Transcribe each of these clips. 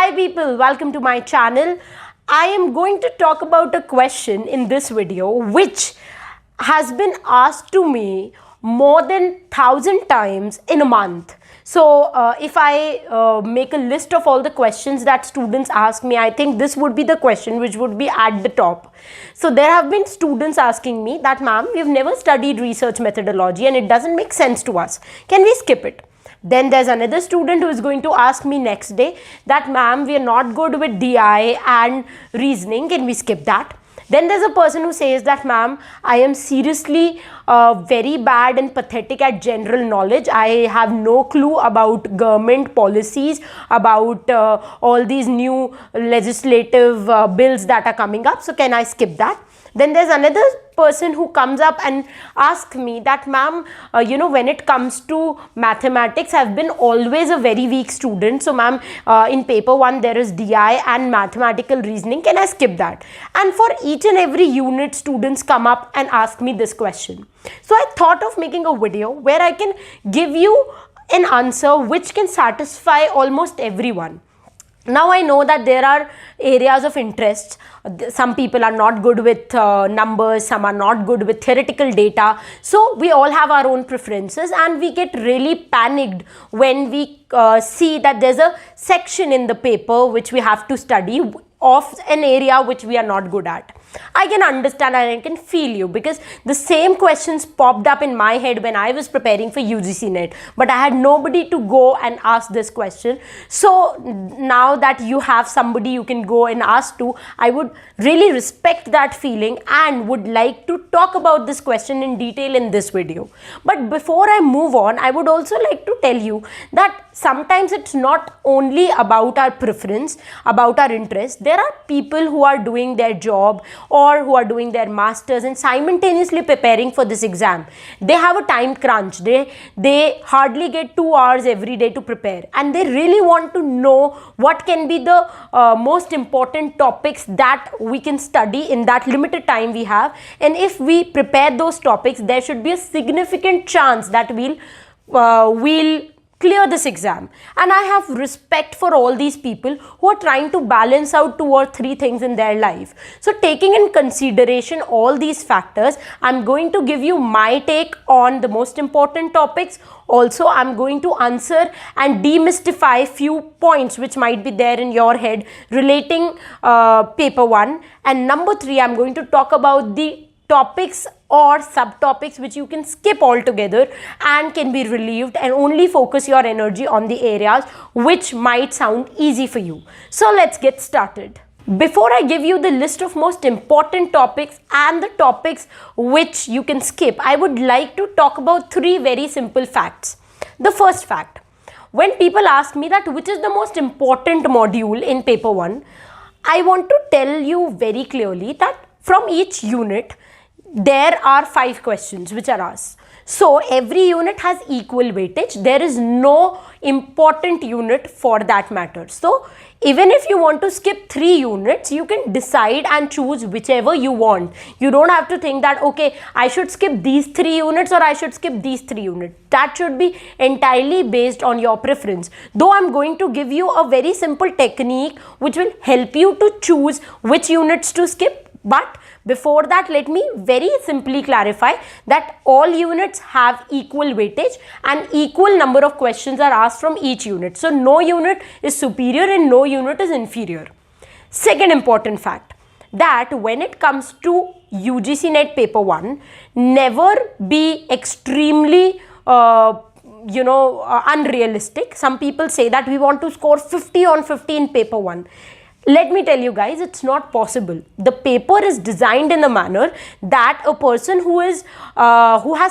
Hi people, welcome to my channel. I am going to talk about a question in this video which has been asked to me more than 1,000 times in a month. So if I make a list of all the questions that students ask me, I think this would be the question which would be at the top. So there have been students asking me that, ma'am, we've never studied research methodology and it doesn't make sense to us. Can we skip it? Then there's another student who is going to ask me next day that, ma'am, we are not good with DI and reasoning, can we skip that? Then there's a person who says that, ma'am, I am seriously very bad and pathetic at general knowledge. I have no clue about government policies, about all these new legislative bills that are coming up. So can I skip that? Then there's another person who comes up and asks me that, ma'am, when it comes to mathematics, I've been always a very weak student. So ma'am, in paper 1 there is DI and mathematical reasoning. Can I skip that? And for each and every unit, students come up and ask me this question. So I thought of making a video where I can give you an answer which can satisfy almost everyone. Now I know that there are areas of interest. Some people are not good with numbers, some are not good with theoretical data. So we all have our own preferences and we get really panicked when we see that there's a section in the paper which we have to study of an area which we are not good at. I can understand and I can feel you, because the same questions popped up in my head when I was preparing for UGC NET, but I had nobody to go and ask this question. So now that you have somebody you can go and ask to, I would really respect that feeling and would like to talk about this question in detail in this video. But before I move on, I would also like to tell you that sometimes it's not only about our preference, about our interest. There are people who are doing their job or who are doing their masters and simultaneously preparing for this exam. They have a time crunch. They hardly get 2 hours every day to prepare, and they really want to know what can be the most important topics that we can study in that limited time we have. And if we prepare those topics, there should be a significant chance that we'll clear this exam. And I have respect for all these people who are trying to balance out 2 or 3 things in their life. So taking in consideration all these factors, I'm going to give you my take on the most important topics. Also, I'm going to answer and demystify few points which might be there in your head relating paper 1. And number 3, I'm going to talk about the topics or subtopics which you can skip altogether and can be relieved, and only focus your energy on the areas which might sound easy for you. So let's get started. Before I give you the list of most important topics and the topics which you can skip, I would like to talk about 3 very simple facts. The first fact, when people ask me that which is the most important module in paper 1, I want to tell you very clearly that from each unit, there are 5 questions which are asked. So every unit has equal weightage. There is no important unit for that matter. So even if you want to skip 3 units, you can decide and choose whichever you want. You don't have to think that, okay, I should skip these 3 units or I should skip these 3 units. That should be entirely based on your preference. Though I'm going to give you a very simple technique which will help you to choose which units to skip. But before that, let me very simply clarify that all units have equal weightage and equal number of questions are asked from each unit. So no unit is superior and no unit is inferior. Second important fact, that when it comes to UGC NET paper 1, never be extremely unrealistic. Some people say that we want to score 50 on 50 in paper 1. Let me tell you guys, it's not possible. The paper is designed in a manner that a person who has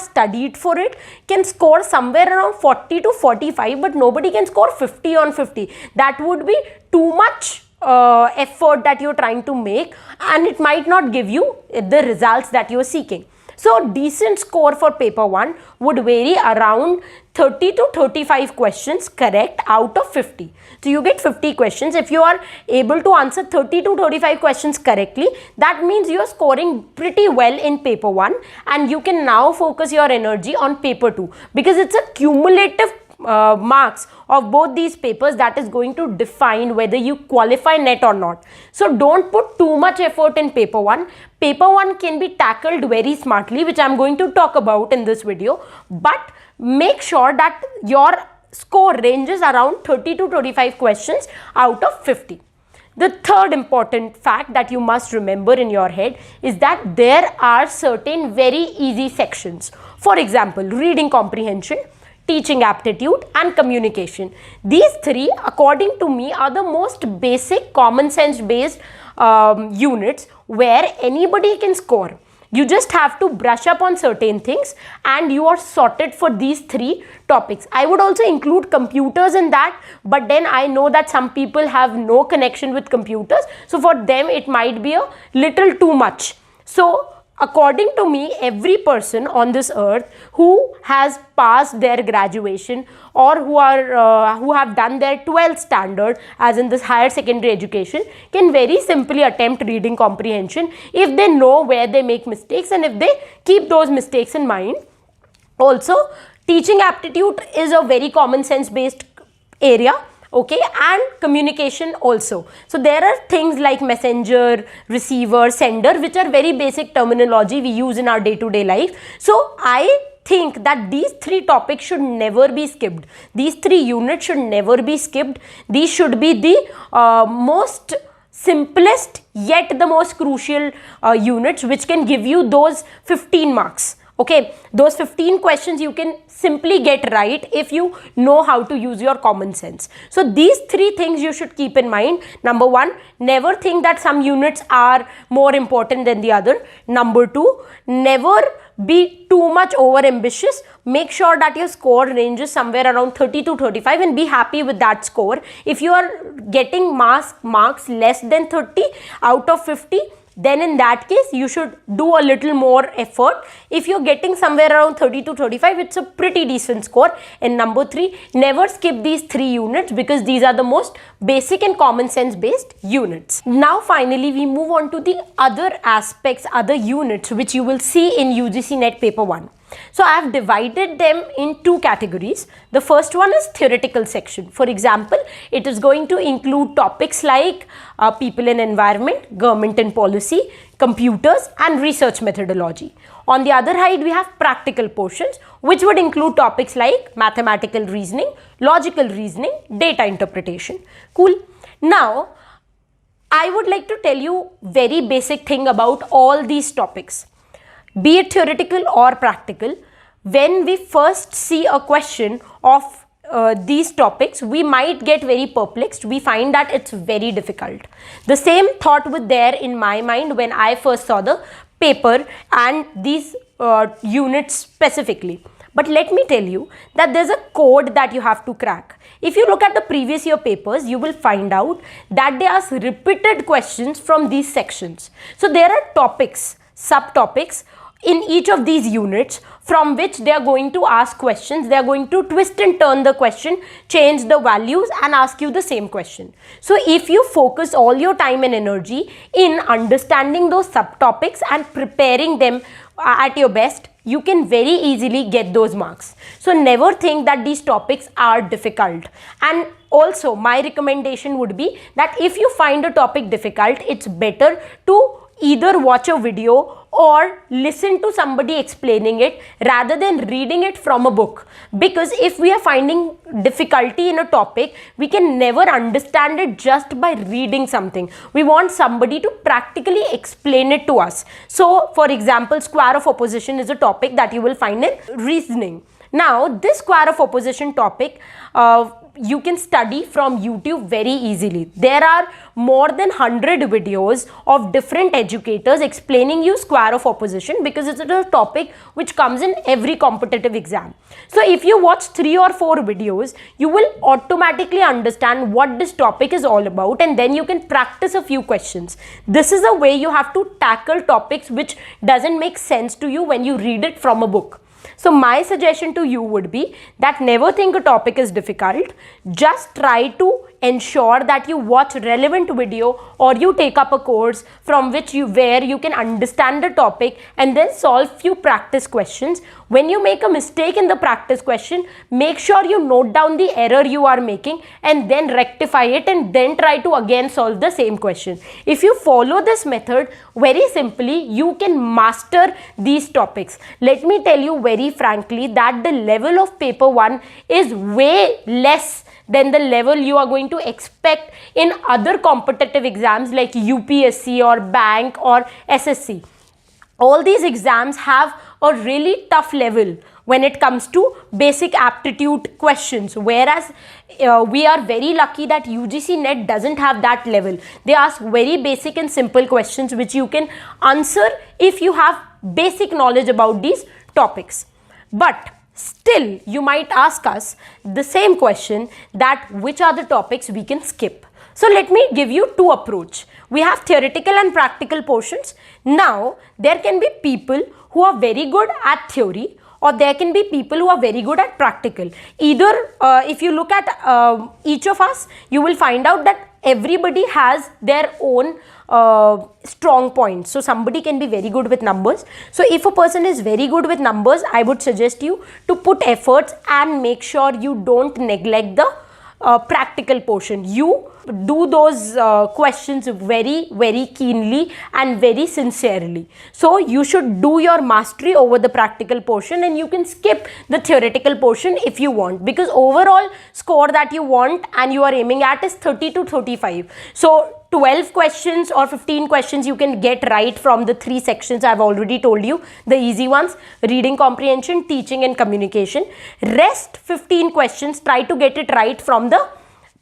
studied for it can score somewhere around 40 to 45, but nobody can score 50 on 50. That would be too much effort that you're trying to make, and it might not give you the results that you're seeking. So decent score for paper 1 would vary around 30 to 35 questions correct out of 50. So you get 50 questions. If you are able to answer 30 to 35 questions correctly, that means you are scoring pretty well in paper 1, and you can now focus your energy on paper 2, because it's a cumulative marks of both these papers that is going to define whether you qualify NET or not. So don't put too much effort in paper 1. Paper 1 can be tackled very smartly, which I'm going to talk about in this video, but make sure that your score ranges around 30 to 35 questions out of 50. The third important fact that you must remember in your head is that there are certain very easy sections. For example, reading comprehension, teaching aptitude and communication. These three, according to me, are the most basic common sense based units where anybody can score. You just have to brush up on certain things and you are sorted for these three topics. I would also include computers in that, but then I know that some people have no connection with computers. So for them, it might be a little too much. So according to me, every person on this earth who has passed their graduation or who have done their 12th standard, as in this higher secondary education, can very simply attempt reading comprehension if they know where they make mistakes and if they keep those mistakes in mind. Also, teaching aptitude is a very common sense based area. Okay, and communication also. So there are things like messenger, receiver, sender, which are very basic terminology we use in our day-to-day life. So I think that these three topics should never be skipped. These three units should never be skipped. These should be the most simplest yet the most crucial units which can give you those 15 marks. Okay, those 15 questions you can simply get right if you know how to use your common sense. So these three things you should keep in mind. Number one, never think that some units are more important than the other. Number two, never be too much over ambitious. Make sure that your score ranges somewhere around 30 to 35 and be happy with that score. If you are getting marks less than 30 out of 50, then in that case you should do a little more effort. If you're getting somewhere around 30 to 35, it's a pretty decent score. And number three, never skip these three units because these are the most basic and common sense based units. Now finally we move on to the other aspects, other units which you will see in UGC NET paper 1. So I have divided them in two categories. The first one is theoretical section. For example, it is going to include topics like people and environment, government and policy, computers and research methodology. On the other side, we have practical portions which would include topics like mathematical reasoning, logical reasoning, data interpretation. Cool. Now, I would like to tell you very basic thing about all these topics. Be it theoretical or practical, when we first see a question of these topics, we might get very perplexed. We find that it's very difficult. The same thought was there in my mind when I first saw the paper and these units specifically. But let me tell you that there's a code that you have to crack. If you look at the previous year papers, you will find out that they ask repeated questions from these sections. So there are topics, subtopics in each of these units from which they are going to ask questions. They are going to twist and turn the question, change the values and ask you the same question. So if you focus all your time and energy in understanding those subtopics and preparing them at your best, you can very easily get those marks. So never think that these topics are difficult. And also my recommendation would be that if you find a topic difficult, it's better to either watch a video or listen to somebody explaining it rather than reading it from a book. Because if we are finding difficulty in a topic, we can never understand it just by reading something. We want somebody to practically explain it to us. So for example, square of opposition is a topic that you will find in reasoning. Now this square of opposition topic, you can study from YouTube very easily. There are more than 100 videos of different educators explaining you square of opposition because it's a topic which comes in every competitive exam. So if you watch 3 or 4 videos, you will automatically understand what this topic is all about and then you can practice a few questions. This is a way you have to tackle topics which doesn't make sense to you when you read it from a book. So my suggestion to you would be that never think a topic is difficult. Just try to ensure that you watch relevant video or you take up a course from where you can understand the topic and then solve few practice questions. When you make a mistake in the practice question, make sure you note down the error you are making and then rectify it and then try to again solve the same question. If you follow this method, very simply, you can master these topics. Let me tell you very frankly that the level of paper 1 is way less than the level you are going to expect in other competitive exams like UPSC or bank or SSC. All these exams have a really tough level when it comes to basic aptitude questions, whereas we are very lucky that UGC NET doesn't have that level. They ask very basic and simple questions which you can answer if you have basic knowledge about these topics. But still, you might ask us the same question, that which are the topics we can skip. So let me give you two approaches. We have theoretical and practical portions. Now, there can be people who are very good at theory, or there can be people who are very good at practical. Either, if you look at each of us, you will find out that everybody has their own strong points. So somebody can be very good with numbers. So if a person is very good with numbers, I would suggest you to put efforts and make sure you don't neglect the practical portion. You do those questions very keenly and very sincerely. So you should do your mastery over the practical portion and you can skip the theoretical portion if you want, because overall score that you want and you are aiming at is 30 to 35. So 12 questions or 15 questions you can get right from the 3 sections I've already told you, the easy ones: reading comprehension, teaching and communication. Rest 15 questions, try to get it right from the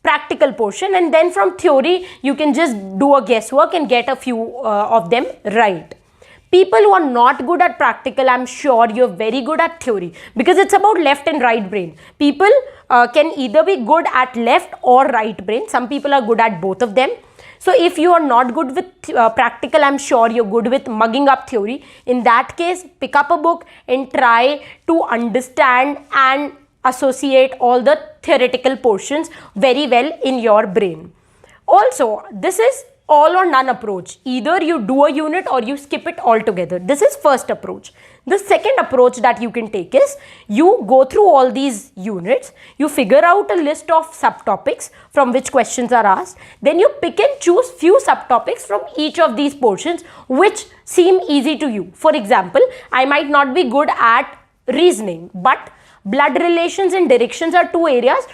practical portion, and then from theory you can just do a guesswork and get a few of them right. People who are not good at practical, I'm sure you're very good at theory, because it's about left and right brain. People can either be good at left or right brain. Some people are good at both of them. So if you are not good with practical, I'm sure you're good with mugging up theory. In that case, pick up a book and try to understand and associate all the theoretical portions very well in your brain. Also, this is all or none approach. Either you do a unit or you skip it altogether. This is first approach. The second approach that you can take is you go through all these units, you figure out a list of subtopics from which questions are asked, then you pick and choose few subtopics from each of these portions which seem easy to you. For example, I might not be good at reasoning, but blood relations and directions are two areas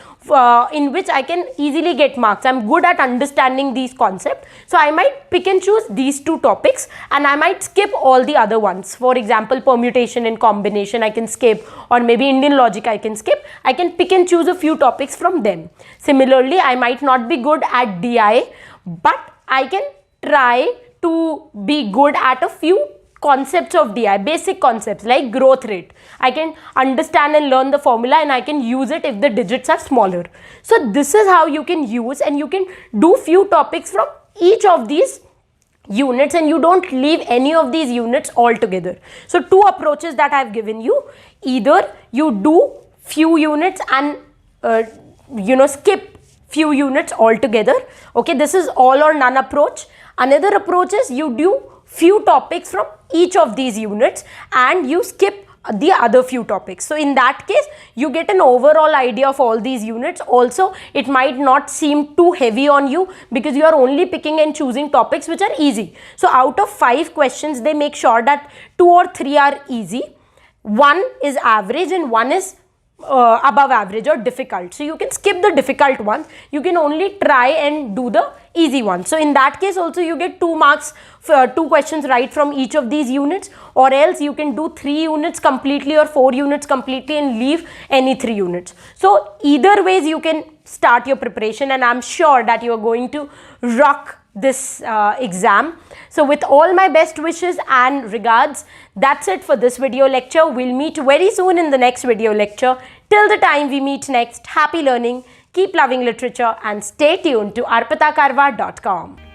in which I can easily get marks. I'm good at understanding these concepts. So I might pick and choose these two topics and I might skip all the other ones. For example, permutation and combination I can skip, or maybe Indian logic I can skip. I can pick and choose a few topics from them. Similarly, I might not be good at DI, but I can try to be good at a few concepts of DI, basic concepts like growth rate. I can understand and learn the formula and I can use it if the digits are smaller. So this is how you can use, and you can do few topics from each of these units and you don't leave any of these units altogether. So two approaches that I have given you: either you do few units and skip few units altogether. Okay, this is all or none approach. Another approach is you do few topics from each of these units and you skip the other few topics. So in that case, you get an overall idea of all these units. Also, it might not seem too heavy on you because you are only picking and choosing topics which are easy. So out of 5 questions, they make sure that 2 or 3 are easy, 1 is average and 1 is above average or difficult. So you can skip the difficult ones. You can only try and do the easy one. So in that case also you get 2 marks for 2 questions right from each of these units, or else you can do 3 units completely or 4 units completely and leave any 3 units. So either ways you can start your preparation, and I'm sure that you are going to rock this exam. So with all my best wishes and regards, that's it for this video lecture. We'll meet very soon in the next video lecture. Till the time we meet next, happy learning, keep loving literature and stay tuned to arpitakarwa.com.